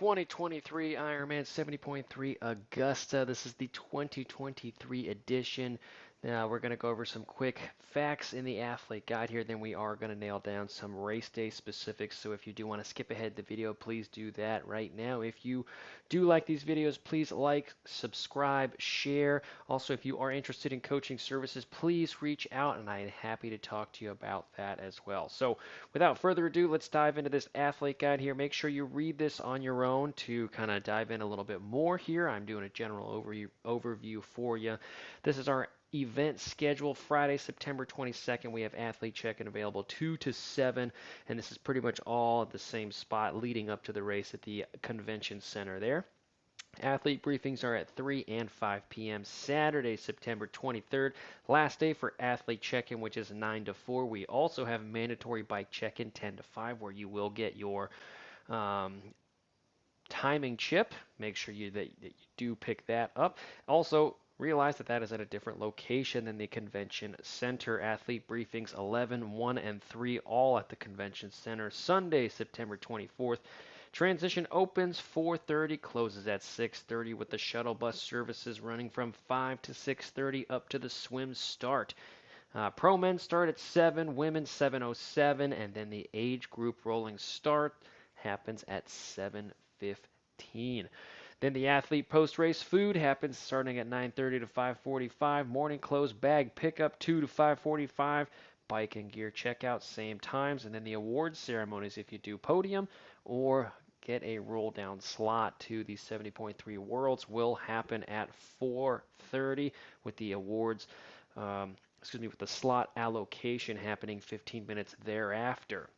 2023 Ironman 70.3 Augusta. This is the 2023 edition. Now we're going to go over some quick facts in the athlete guide here. Then we are going to nail down some race day specifics. So if you do want to skip ahead the video, please do that right now. If you do like these videos, please like, subscribe, share. Also, if you are interested in coaching services, please reach out and I'm happy to talk to you about that as well. So without further ado, let's dive into this athlete guide here. Make sure you read this on your own to kind of dive in a little bit more here. I'm doing a general overview for you. This is our event schedule. Friday, September 22nd, we have athlete check-in available 2 to 7, and this is pretty much all at the same spot leading up to the race at the convention center there. Athlete briefings are at 3 and 5 p.m. Saturday, September 23rd. Last day for athlete check-in, which is 9 to 4. We also have mandatory bike check-in 10 to 5, where you will get your um, timing chip. Make sure that you do pick that up. Also, realize that that is at a different location than the convention center. Athlete briefings 11, 1, and 3, all at the convention center. Sunday, September 24th. Transition opens 4:30, closes at 6:30 with the shuttle bus services running from 5 to 6:30 up to the swim start. Pro men start at 7, women 7:07, and then the age group rolling start happens at 7:15. Then the athlete post-race food happens starting at 9:30 to 5:45. Morning clothes bag pickup 2 to 5:45. Bike and gear checkout same times. And then the awards ceremonies, if you do podium or get a roll down slot to the 70.3 Worlds, will happen at 4:30 with the awards, with the slot allocation happening 15 minutes thereafter.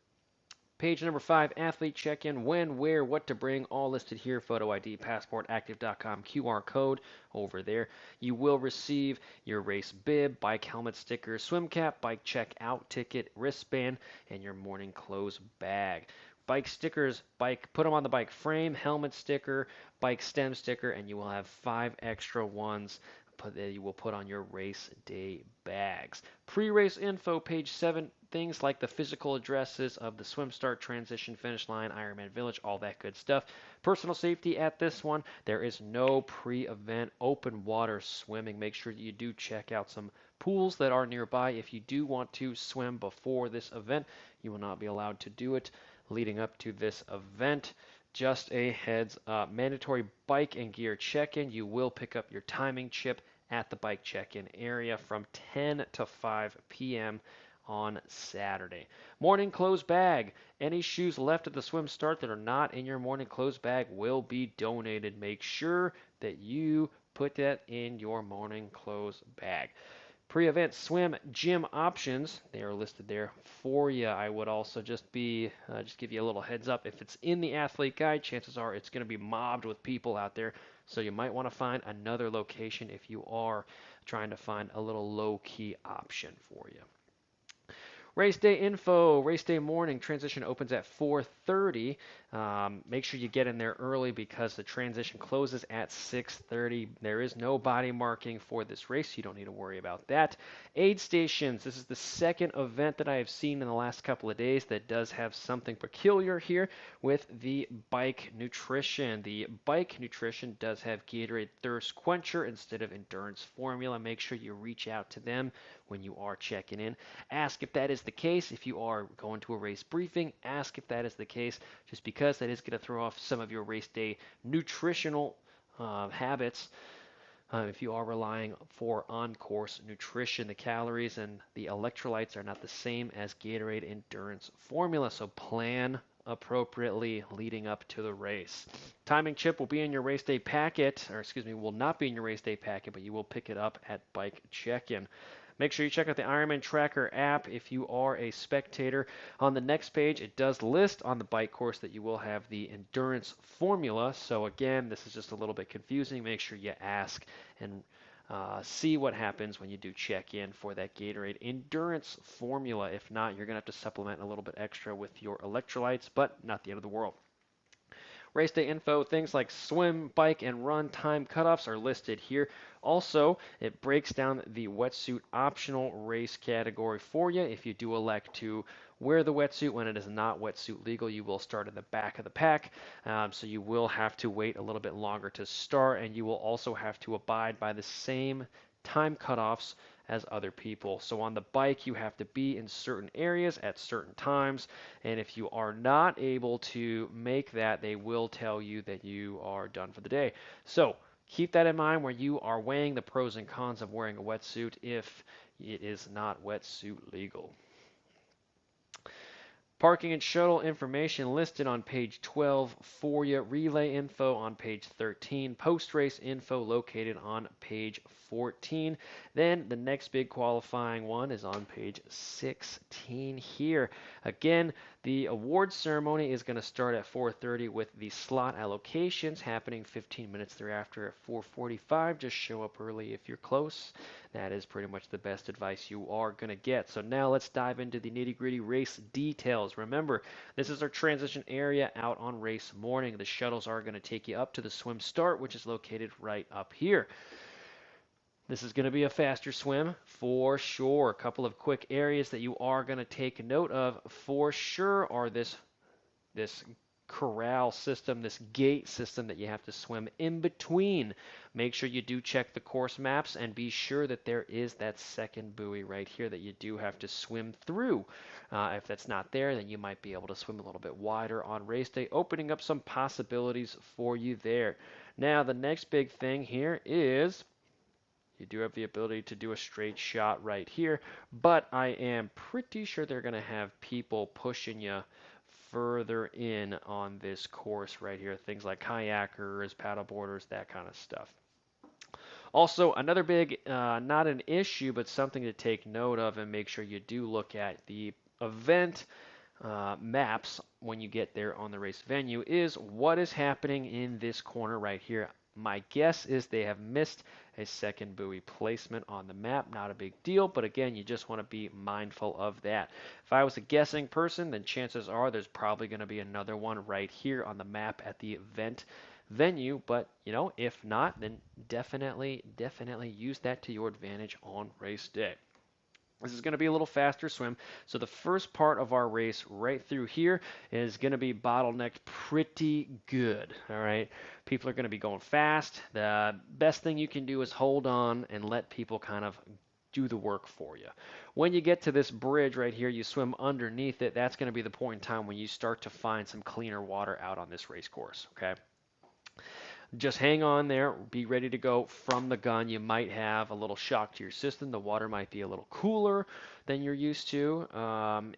Page number 5, athlete check-in, when, where, what to bring, all listed here. Photo ID, passport, active.com, QR code over there. You will receive your race bib, bike helmet sticker, swim cap, bike check-out ticket, wristband, and your morning clothes bag. Bike stickers, put them on the bike frame, helmet sticker, bike stem sticker, and you will have 5 extra ones that you will put on your race day bags. Pre-race info, page 7, things like the physical addresses of the swim start, transition, finish line, Ironman Village, all that good stuff. Personal safety at this one, there is no pre-event open water swimming. Make sure that you do check out some pools that are nearby. If you do want to swim before this event, you will not be allowed to do it leading up to this event. Just a heads up. Mandatory bike and gear check-in. You will pick up your timing chip at the bike check-in area from 10 to 5 p.m. on Saturday. Morning clothes bag. Any shoes left at the swim start that are not in your morning clothes bag will be donated. Make sure that you put that in your morning clothes bag. Pre-event swim gym options, they are listed there for you. I would also just give you a little heads up. If it's in the athlete guide, chances are it's going to be mobbed with people out there. So you might want to find another location if you are trying to find a little low-key option for you. Race day info, race day morning, transition opens at 4:30. Make sure you get in there early because the transition closes at 6:30. There is no body marking for this race. You don't need to worry about that. Aid stations, this is the second event that I have seen in the last couple of days that does have something peculiar here with the bike nutrition. The bike nutrition does have Gatorade Thirst Quencher instead of Endurance Formula. Make sure you reach out to them when you are checking in. Ask if that is the case. If you are going to a race briefing, ask if that is the case, just because that is going to throw off some of your race day nutritional habits. If you are relying for on-course nutrition, the calories and the electrolytes are not the same as Gatorade Endurance Formula, so plan appropriately leading up to the race. Timing chip will be in your race day packet, will not be in your race day packet, but you will pick it up at bike check-in. Make sure you check out the Ironman Tracker app if you are a spectator. On the next page, it does list on the bike course that you will have the endurance formula. So again, this is just a little bit confusing. Make sure you ask and see what happens when you do check in for that Gatorade endurance formula. If not, you're going to have to supplement a little bit extra with your electrolytes, but not the end of the world. Race day info, things like swim, bike, and run time cutoffs are listed here. Also, it breaks down the wetsuit optional race category for you if you do elect to wear the wetsuit. When it is not wetsuit legal, you will start in the back of the pack. So you will have to wait a little bit longer to start, and you will also have to abide by the same time cutoffs as other people. So on the bike, you have to be in certain areas at certain times, and if you are not able to make that, they will tell you that you are done for the day. So keep that in mind when you are weighing the pros and cons of wearing a wetsuit if it is not wetsuit legal. Parking and shuttle information listed on page 12 for you. Relay info on page 13. Post-race info located on page 14. Then the next big qualifying one is on page 16 here. Again, the award ceremony is going to start at 4:30 with the slot allocations happening 15 minutes thereafter at 4:45. Just show up early if you're close. That is pretty much the best advice you are going to get. So now let's dive into the nitty-gritty race details. Remember, this is our transition area out on race morning. The shuttles are going to take you up to the swim start, which is located right up here. This is going to be a faster swim for sure. A couple of quick areas that you are going to take note of for sure are this corral system, this gate system that you have to swim in between. Make sure you do check the course maps and be sure that there is that second buoy right here that you do have to swim through. If that's not there, then you might be able to swim a little bit wider on race day, opening up some possibilities for you there. Now, the next big thing here is you do have the ability to do a straight shot right here, but I am pretty sure they're going to have people pushing you further in on this course right here. Things like kayakers, paddleboarders, that kind of stuff. Also, another big, not an issue, but something to take note of and make sure you do look at the event maps when you get there on the race venue is what is happening in this corner right here. My guess is they have missed a second buoy placement on the map. Not a big deal, but again, you just want to be mindful of that. If I was a guessing person, then chances are there's probably going to be another one right here on the map at the event venue, but if not, then definitely use that to your advantage on race day. This is going to be a little faster swim. So the first part of our race right through here is going to be bottlenecked pretty good. All right. People are going to be going fast. The best thing you can do is hold on and let people kind of do the work for you. When you get to this bridge right here, you swim underneath it. That's going to be the point in time when you start to find some cleaner water out on this race course. Okay. Just hang on there, be ready to go from the gun. You might have a little shock to your system. The water might be a little cooler than you're used to.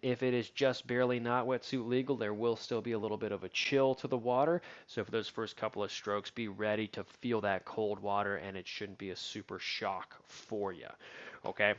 If it is just barely not wetsuit legal, there will still be a little bit of a chill to the water. So for those first couple of strokes, be ready to feel that cold water, and it shouldn't be a super shock for you. Okay.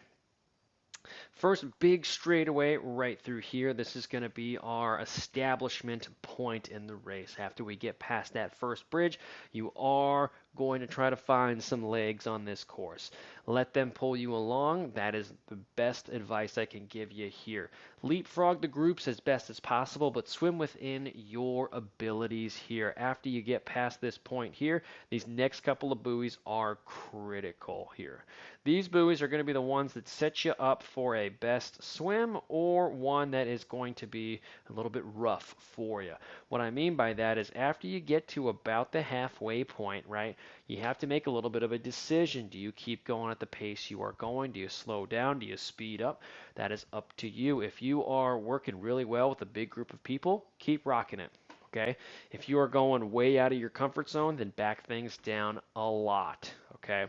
First big straightaway right through here. This is going to be our establishment point in the race. After we get past that first bridge, you are going to try to find some legs on this course. Let them pull you along. That is the best advice I can give you here. Leapfrog the groups as best as possible, but swim within your abilities here. After you get past this point here, these next couple of buoys are critical here. These buoys are going to be the ones that set you up for a best swim or one that is going to be a little bit rough for you. What I mean by that is after you get to about the halfway point, right, you have to make a little bit of a decision. Do you keep going at the pace you are going? Do you slow down? Do you speed up? That is up to you. If you are working really well with a big group of people, keep rocking it. Okay? If you are going way out of your comfort zone, then back things down a lot. Okay?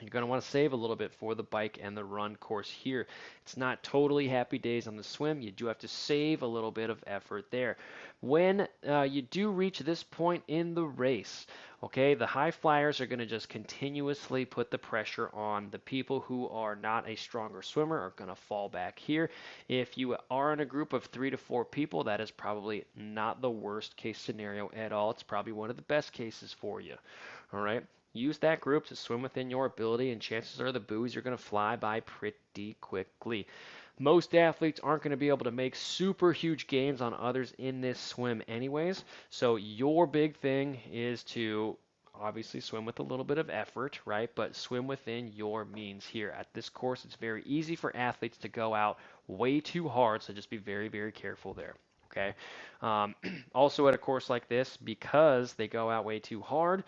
You're going to want to save a little bit for the bike and the run course here. It's not totally happy days on the swim. You do have to save a little bit of effort there. When you do reach this point in the race, okay, the high flyers are going to just continuously put the pressure on. The people who are not a stronger swimmer are going to fall back here. If you are in a group of 3 to 4 people, that is probably not the worst case scenario at all. It's probably one of the best cases for you. All right. Use that group to swim within your ability, and chances are the buoys are going to fly by pretty quickly. Most athletes aren't going to be able to make super huge gains on others in this swim anyways, so your big thing is to obviously swim with a little bit of effort, right? But swim within your means here. At this course, it's very easy for athletes to go out way too hard, so just be very, very careful there. Okay. Um, Also, at a course like this, because they go out way too hard,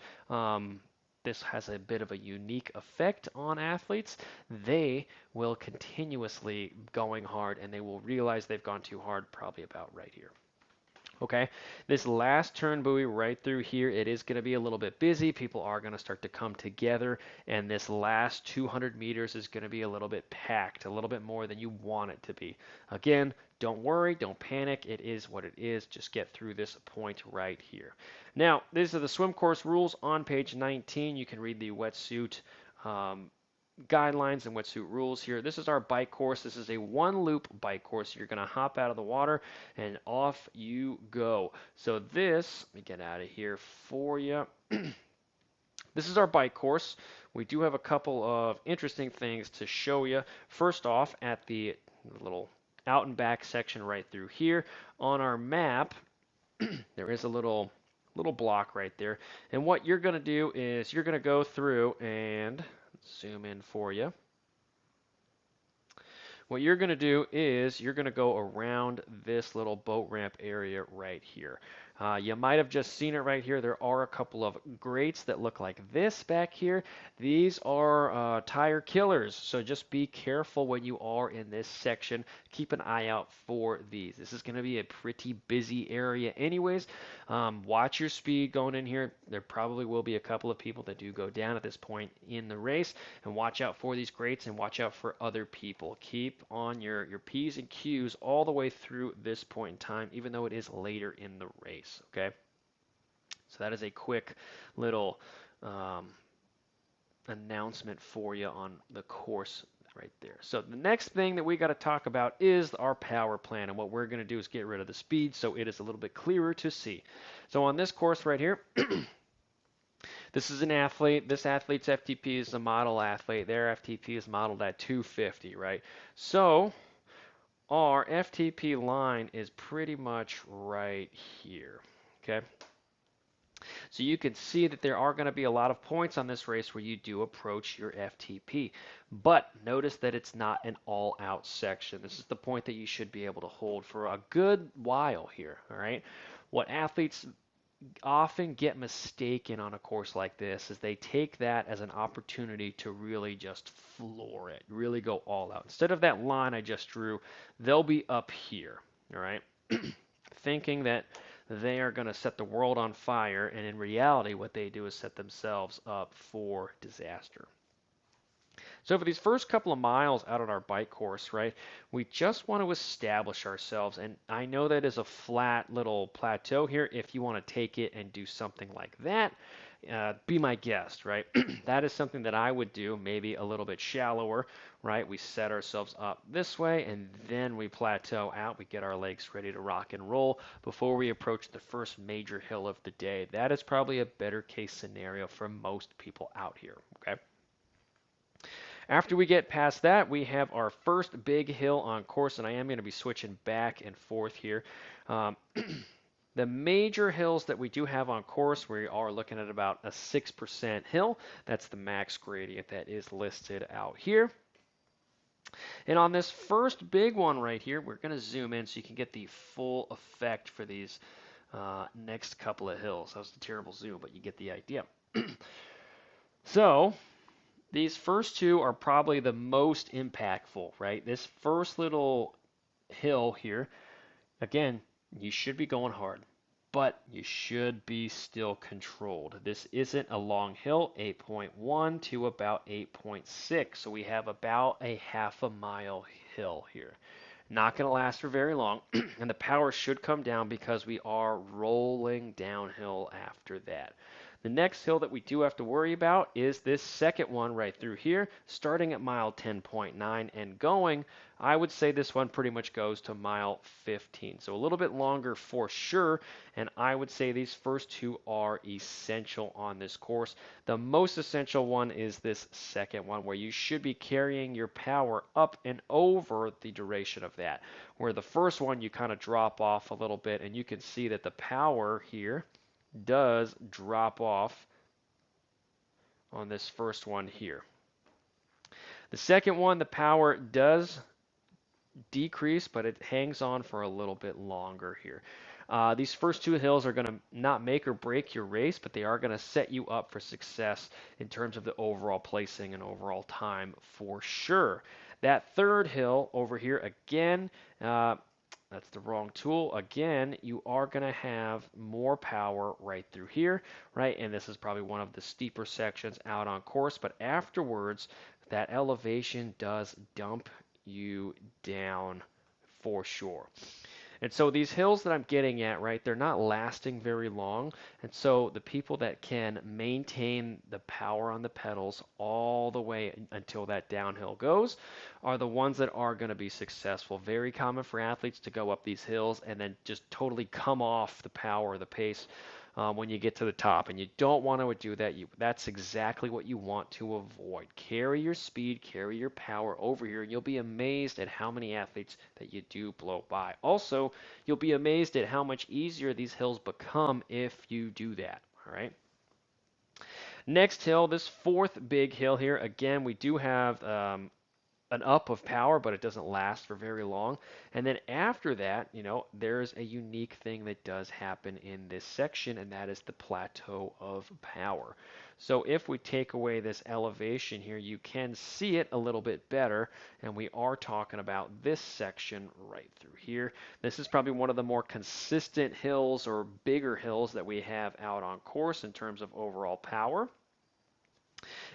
this has a bit of a unique effect on athletes. They will continuously going hard, and they will realize they've gone too hard, probably about right here. Okay, this last turn buoy right through here, it is going to be a little bit busy. People are going to start to come together, and this last 200 meters is going to be a little bit packed, a little bit more than you want it to be. Again, don't worry, don't panic. It is what it is. Just get through this point right here. Now, these are the swim course rules on page 19. You can read the wetsuit guidelines and wetsuit rules here. This is our bike course. This is a one loop bike course. You're going to hop out of the water and off you go. So this, let me get out of here for you. This is our bike course. We do have a couple of interesting things to show you. First off, at the little out and back section right through here on our map, there is a little block right there. And what you're going to do is you're going to go through and zoom in for you. What you're going to do is you're going to go around this little boat ramp area right here. You might have just seen it right here. There are a couple of grates that look like this back here. These are tire killers, so just be careful when you are in this section. Keep an eye out for these. This is going to be a pretty busy area anyways. Watch your speed going in here. There probably will be a couple of people that do go down at this point in the race, and watch out for these grates and watch out for other people. Keep on your P's and Q's all the way through this point in time, even though it is later in the race. Okay, so that is a quick little announcement for you on the course right there. So the next thing that we got to talk about is our power plan, and what we're going to do is get rid of the speed so it is a little bit clearer to see. So on this course right here, this is an athlete. This athlete's FTP is a model athlete. Their FTP is modeled at 250, right? So our FTP line is pretty much right here, okay? So you can see that there are going to be a lot of points on this race where you do approach your FTP. But notice that it's not an all-out section. This is the point that you should be able to hold for a good while here, all right? What athletes often get mistaken on a course like this is they take that as an opportunity to really just floor it, really go all out. Instead of that line I just drew, they'll be up here, all right? Thinking that they are going to set the world on fire, and in reality what they do is set themselves up for disaster. So for these first couple of miles out on our bike course, right, we just want to establish ourselves. And I know that is a flat little plateau here. If you want to take it and do something like that, be my guest, right? That is something that I would do, maybe a little bit shallower, right? We set ourselves up this way, and then we plateau out. We get our legs ready to rock and roll before we approach the first major hill of the day. That is probably a better case scenario for most people out here, okay? After we get past that, we have our first big hill on course, and I am going to be switching back and forth here. The major hills that we do have on course, we are looking at about a 6% hill. That's the max gradient that is listed out here. And on this first big one right here, we're going to zoom in so you can get the full effect for these next couple of hills. That was a terrible zoom, but you get the idea. So these first two are probably the most impactful, right? This first little hill here, again, you should be going hard, but you should be still controlled. This isn't a long hill, 8.1 to about 8.6, so we have about a half a mile hill here. Not going to last for very long, and the power should come down because we are rolling downhill after that. The next hill that we do have to worry about is this second one right through here, starting at mile 10.9 and going. I would say this one pretty much goes to mile 15. So a little bit longer for sure, and I would say these first two are essential on this course. The most essential one is this second one, where you should be carrying your power up and over the duration of that. Where the first one you kind of drop off a little bit, and you can see that the power here does drop off on this first one here. The second one, the power does decrease, but it hangs on for a little bit longer here. These first two hills are going to not make or break your race, but they are going to set you up for success in terms of the overall placing and overall time for sure. That third hill over here, again, that's the wrong tool. Again, you are going to have more power right through here, right? And this is probably one of the steeper sections out on course, but afterwards, that elevation does dump you down for sure. And so these hills that I'm getting at, right, they're not lasting very long. And so the people that can maintain the power on the pedals all the way until that downhill goes are the ones that are going to be successful. Very common for athletes to go up these hills and then just totally come off the power or the pace when you get to the top. And you don't want to do that. That's exactly what you want to avoid. Carry your speed, carry your power over here, and you'll be amazed at how many athletes that you do blow by. Also, you'll be amazed at how much easier these hills become if you do that. All right. Next hill, this fourth big hill here, again, we do have an up of power, but it doesn't last for very long. And then after that, there's a unique thing that does happen in this section, and that is the plateau of power. So if we take away this elevation here, you can see it a little bit better, and we are talking about this section right through here. This is probably one of the more consistent hills or bigger hills that we have out on course in terms of overall power.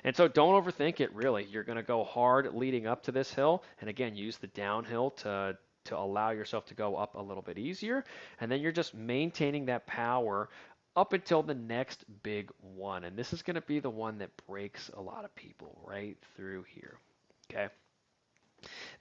And so don't overthink it, really. You're going to go hard leading up to this hill. And again, use the downhill to allow yourself to go up a little bit easier. And then you're just maintaining that power up until the next big one. And this is going to be the one that breaks a lot of people right through here. Okay.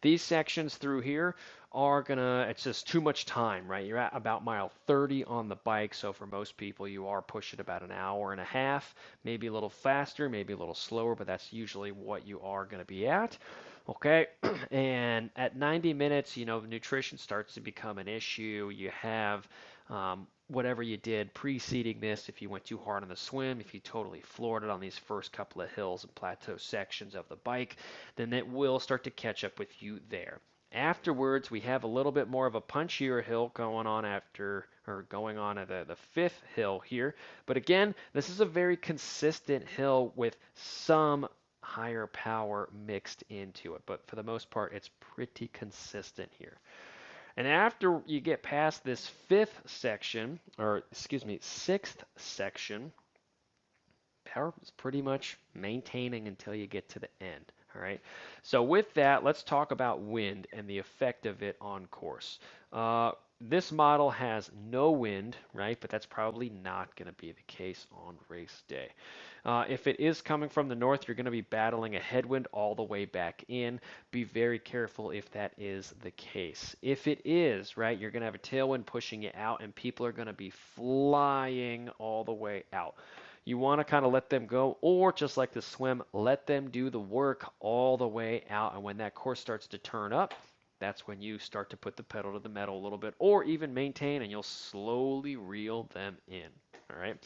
These sections through here are gonna, it's just too much time, right? You're at about mile 30 on the bike, so for most people you are pushing about an hour and a half, maybe a little faster, maybe a little slower, but that's usually what you are gonna be at. Okay, and at 90 minutes, nutrition starts to become an issue. You have whatever you did preceding this, if you went too hard on the swim, if you totally floored it on these first couple of hills and plateau sections of the bike, then it will start to catch up with you there. Afterwards, we have a little bit more of a punchier hill going on going on at the fifth hill here. But again, this is a very consistent hill with some higher power mixed into it. But for the most part, it's pretty consistent here. And after you get past this sixth section, power is pretty much maintaining until you get to the end. All right. So with that, let's talk about wind and the effect of it on course. This model has no wind, right? But that's probably not going to be the case on race day. If it is coming from the north, you're going to be battling a headwind all the way back in. Be very careful if that is the case. If it is, right, you're going to have a tailwind pushing you out, and people are going to be flying all the way out. You want to kind of let them go, or just like the swim, let them do the work all the way out. And when that course starts to turn up, that's when you start to put the pedal to the metal a little bit, or even maintain, and you'll slowly reel them in. All right,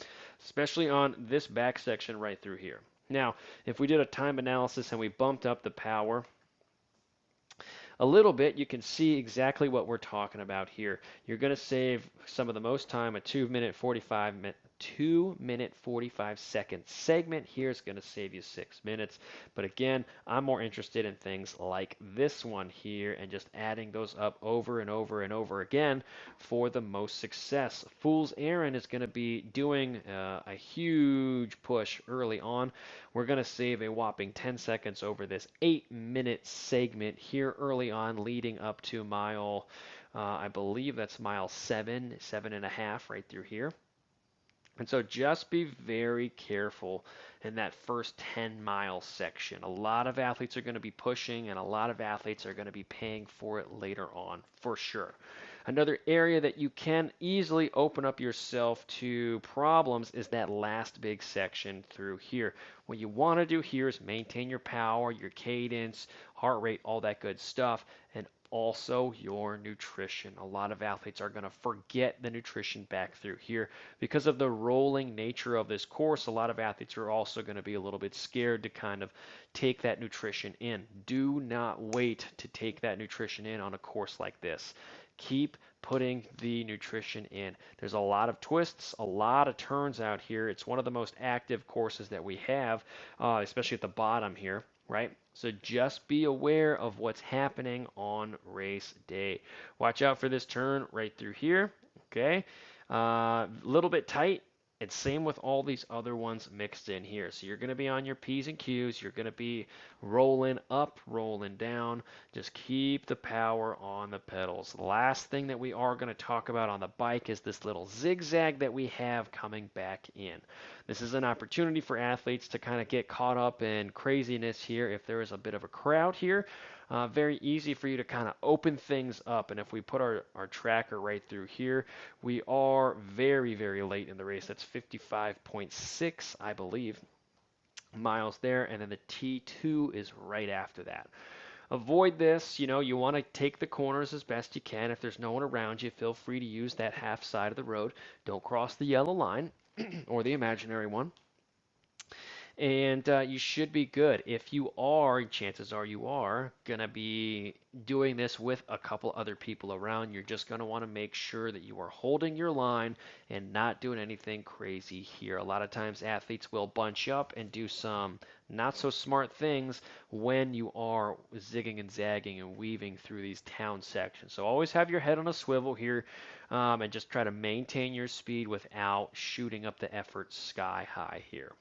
especially on this back section right through here. Now, if we did a time analysis and we bumped up the power a little bit, you can see exactly what we're talking about here. You're going to save some of the most time, a 2-minute 45-second segment here is going to save you 6 minutes. But again, I'm more interested in things like this one here and just adding those up over and over and over again for the most success. Fool's Errand is going to be doing a huge push early on. We're going to save a whopping 10 seconds over this 8-minute segment here early on, leading up to mile, I believe that's mile 7.5 right through here. And so just be very careful in that first 10-mile section. A lot of athletes are going to be pushing, and a lot of athletes are going to be paying for it later on, for sure. Another area that you can easily open up yourself to problems is that last big section through here. What you want to do here is maintain your power, your cadence, heart rate, all that good stuff, and also your nutrition. A lot of athletes are going to forget the nutrition back through here because of the rolling nature of this course. A lot of athletes are also going to be a little bit scared to kind of take that nutrition in. Do not wait to take that nutrition in on a course like this. Keep putting the nutrition in. There's a lot of twists, a lot of turns out here. It's one of the most active courses that we have, especially at the bottom here, right? So just be aware of what's happening on race day. Watch out for this turn right through here, okay? A little bit tight. It's same with all these other ones mixed in here. So you're going to be on your P's and Q's. You're going to be rolling up, rolling down. Just keep the power on the pedals. The last thing that we are going to talk about on the bike is this little zigzag that we have coming back in. This is an opportunity for athletes to kind of get caught up in craziness here if there is a bit of a crowd here. Very easy for you to kind of open things up. And if we put our tracker right through here, we are very, very late in the race. That's 55.6, I believe, miles there. And then the T2 is right after that. Avoid this. You want to take the corners as best you can. If there's no one around you, feel free to use that half side of the road. Don't cross the yellow line or the imaginary one. And you should be good. If you are, chances are you are going to be doing this with a couple other people around. You're just going to want to make sure that you are holding your line and not doing anything crazy here. A lot of times athletes will bunch up and do some not so smart things when you are zigging and zagging and weaving through these town sections. So always have your head on a swivel here and just try to maintain your speed without shooting up the effort sky high here.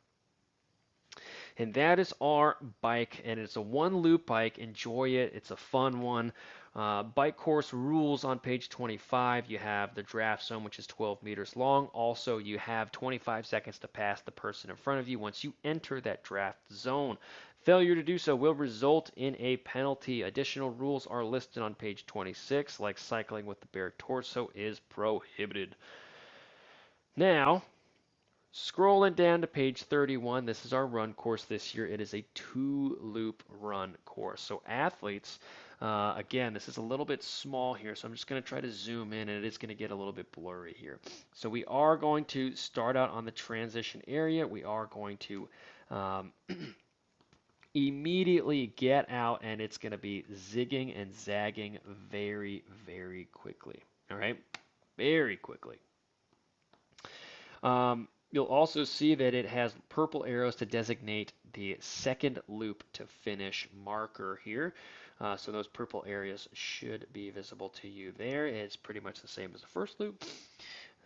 And that is our bike, and it's a one-loop bike. Enjoy it. It's a fun one. Bike course rules on page 25. You have the draft zone, which is 12 meters long. Also, you have 25 seconds to pass the person in front of you once you enter that draft zone. Failure to do so will result in a penalty. Additional rules are listed on page 26, like cycling with the bare torso is prohibited. Now, scrolling down to page 31, this is our run course this year. It is a 2-loop run course. So athletes, again, this is a little bit small here, so I'm just going to try to zoom in, and it is going to get a little bit blurry here. So we are going to start out on the transition area. We are going to immediately get out, and it's going to be zigging and zagging very, very quickly. All right? Very quickly. You'll also see that it has purple arrows to designate the second loop to finish marker here. So those purple areas should be visible to you there. It's pretty much the same as the first loop,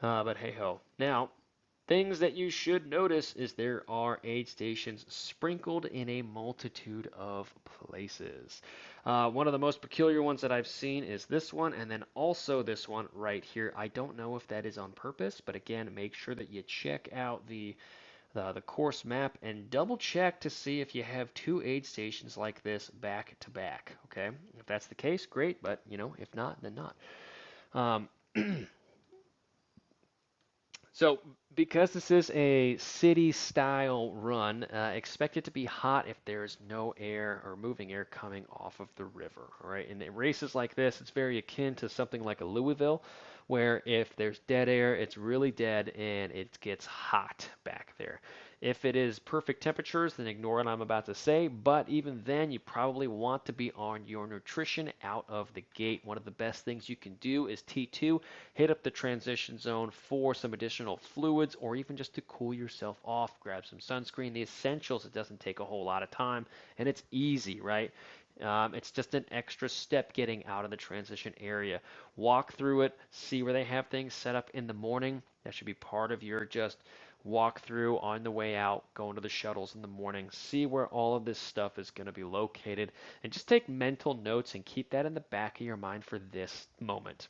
but hey ho. Now, things that you should notice is there are aid stations sprinkled in a multitude of places. One of the most peculiar ones that I've seen is this one, and then also this one right here. I don't know if that is on purpose, but again, make sure that you check out the course map and double check to see if you have 2 aid stations like this back to back. Okay, if that's the case, great, but if not, then not. So because this is a city-style run, expect it to be hot if there's no air or moving air coming off of the river. All right, in races like this, it's very akin to something like a Louisville, where if there's dead air, it's really dead and it gets hot back there. If it is perfect temperatures, then ignore what I'm about to say, but even then, you probably want to be on your nutrition out of the gate. One of the best things you can do is T2, hit up the transition zone for some additional fluids or even just to cool yourself off. Grab some sunscreen, the essentials. It doesn't take a whole lot of time, and it's easy, right? It's just an extra step getting out of the transition area. Walk through it, see where they have things set up in the morning. That should be part of your just walk through on the way out, going to the shuttles in the morning, see where all of this stuff is going to be located, and just take mental notes and keep that in the back of your mind for this moment.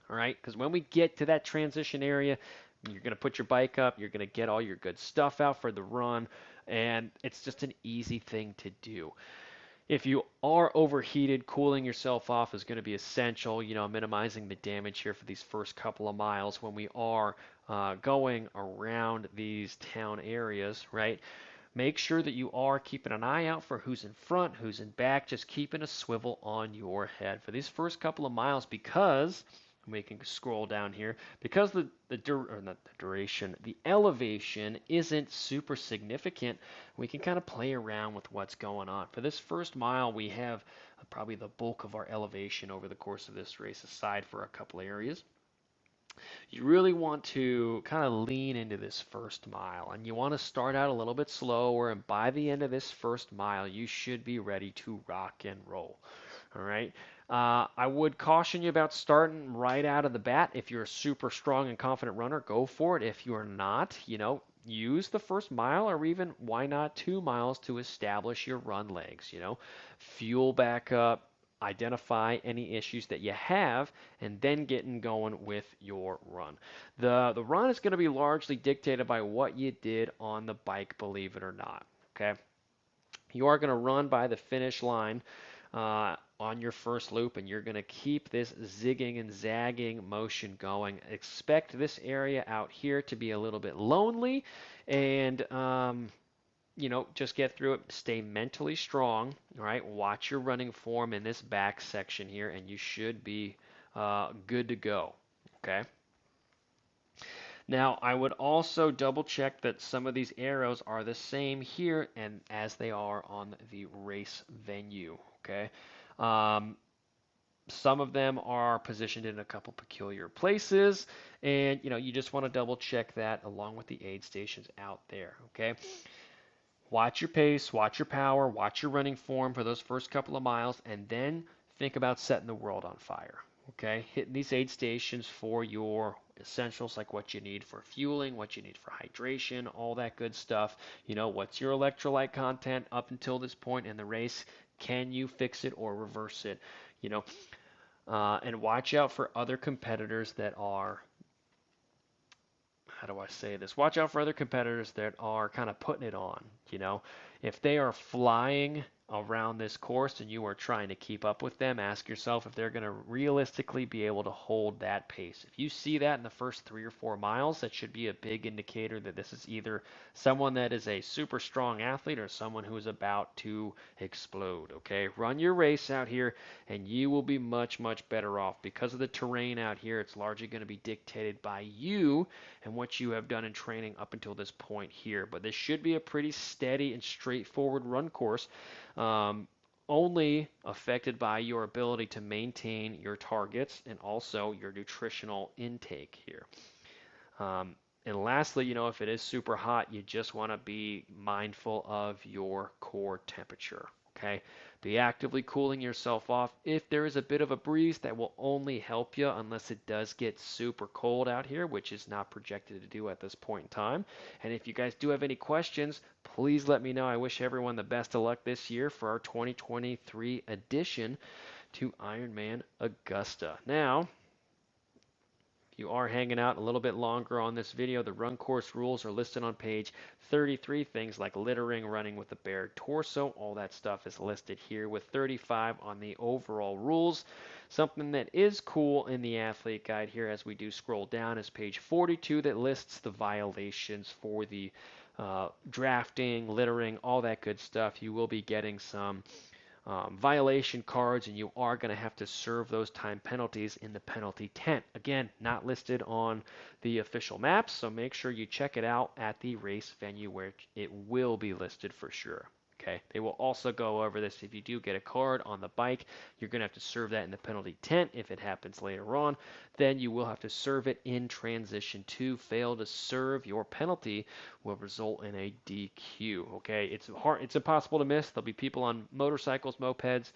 All right, because when we get to that transition area, you're going to put your bike up, you're going to get all your good stuff out for the run, and it's just an easy thing to do. If you are overheated, cooling yourself off is going to be essential, minimizing the damage here for these first couple of miles when we are going around these town areas, right? Make sure that you are keeping an eye out for who's in front, who's in back, just keeping a swivel on your head for these first couple of miles because we can scroll down here because not the duration, the elevation isn't super significant. We can kind of play around with what's going on. For this first mile, we have probably the bulk of our elevation over the course of this race, aside for a couple areas. You really want to kind of lean into this first mile, and you want to start out a little bit slower, and by the end of this first mile, you should be ready to rock and roll. All right. I would caution you about starting right out of the bat. If you're a super strong and confident runner, go for it. If you're not, use the first mile or even why not 2 miles to establish your run legs. Fuel back up, identify any issues that you have, and then getting going with your run. The run is going to be largely dictated by what you did on the bike, believe it or not. Okay. You are going to run by the finish line on your first loop, and you're going to keep this zigging and zagging motion going. Expect this area out here to be a little bit lonely, and just get through it. Stay mentally strong. All right, watch your running form in this back section here, and you should be good to go. Okay. Now, I would also double check that some of these arrows are the same here and as they are on the race venue. Okay. Um, some of them are positioned in a couple peculiar places, and you just want to double check that along with the aid stations out there. Okay. Watch your pace, watch your power, watch your running form for those first couple of miles, and then think about setting the world on fire. Okay, hitting these aid stations for your essentials like what you need for fueling, what you need for hydration, all that good stuff. What's your electrolyte content up until this point in the race? Can you fix it or reverse it? And watch out for other competitors that are, how do I say this? Watch out for other competitors that are kind of putting it on. If they are flying around this course and you are trying to keep up with them, ask yourself if they're going to realistically be able to hold that pace. If you see that in the first 3 or 4 miles, that should be a big indicator that this is either someone that is a super strong athlete or someone who is about to explode. Okay, run your race out here and you will be much, much better off. Because of the terrain out here, it's largely going to be dictated by you and what you have done in training up until this point here. But this should be a pretty steady and straightforward run course, only affected by your ability to maintain your targets and also your nutritional intake here. And lastly, if it is super hot, you just want to be mindful of your core temperature. Okay, be actively cooling yourself off. If there is a bit of a breeze, that will only help you unless it does get super cold out here, which is not projected to do at this point in time. And if you guys do have any questions, please let me know. I wish everyone the best of luck this year for our 2023 edition to Ironman Augusta. Now, you are hanging out a little bit longer on this video, the run course rules are listed on page 33. Things like littering, running with a bared torso, all that stuff is listed here with 35 on the overall rules. Something that is cool in the athlete guide here as we do scroll down is page 42 that lists the violations for the drafting, littering, all that good stuff. You will be getting some violation cards, and you are going to have to serve those time penalties in the penalty tent. Again, not listed on the official maps, so make sure you check it out at the race venue where it will be listed for sure. Okay, they will also go over this. If you do get a card on the bike, you're going to have to serve that in the penalty tent. If it happens later on, then you will have to serve it in transition 2. Fail to serve, your penalty will result in a DQ. Okay, it's impossible to miss. There'll be people on motorcycles, mopeds,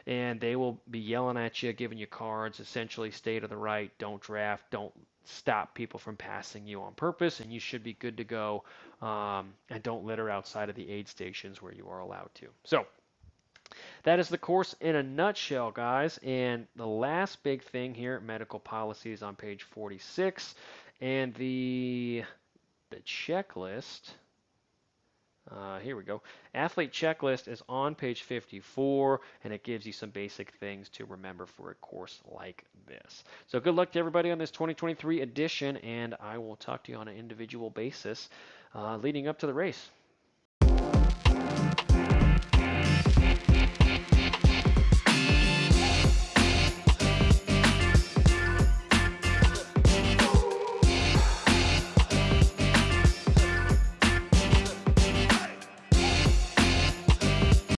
and they will be yelling at you, giving you cards, essentially stay to the right, don't draft, don't stop people from passing you on purpose, and you should be good to go, and don't litter outside of the aid stations where you are allowed to. So that is the course in a nutshell, guys. And the last big thing here, medical policies on page 46, and the checklist. Here we go. Athlete checklist is on page 54, and it gives you some basic things to remember for a course like this. So good luck to everybody on this 2023 edition, and I will talk to you on an individual basis leading up to the race.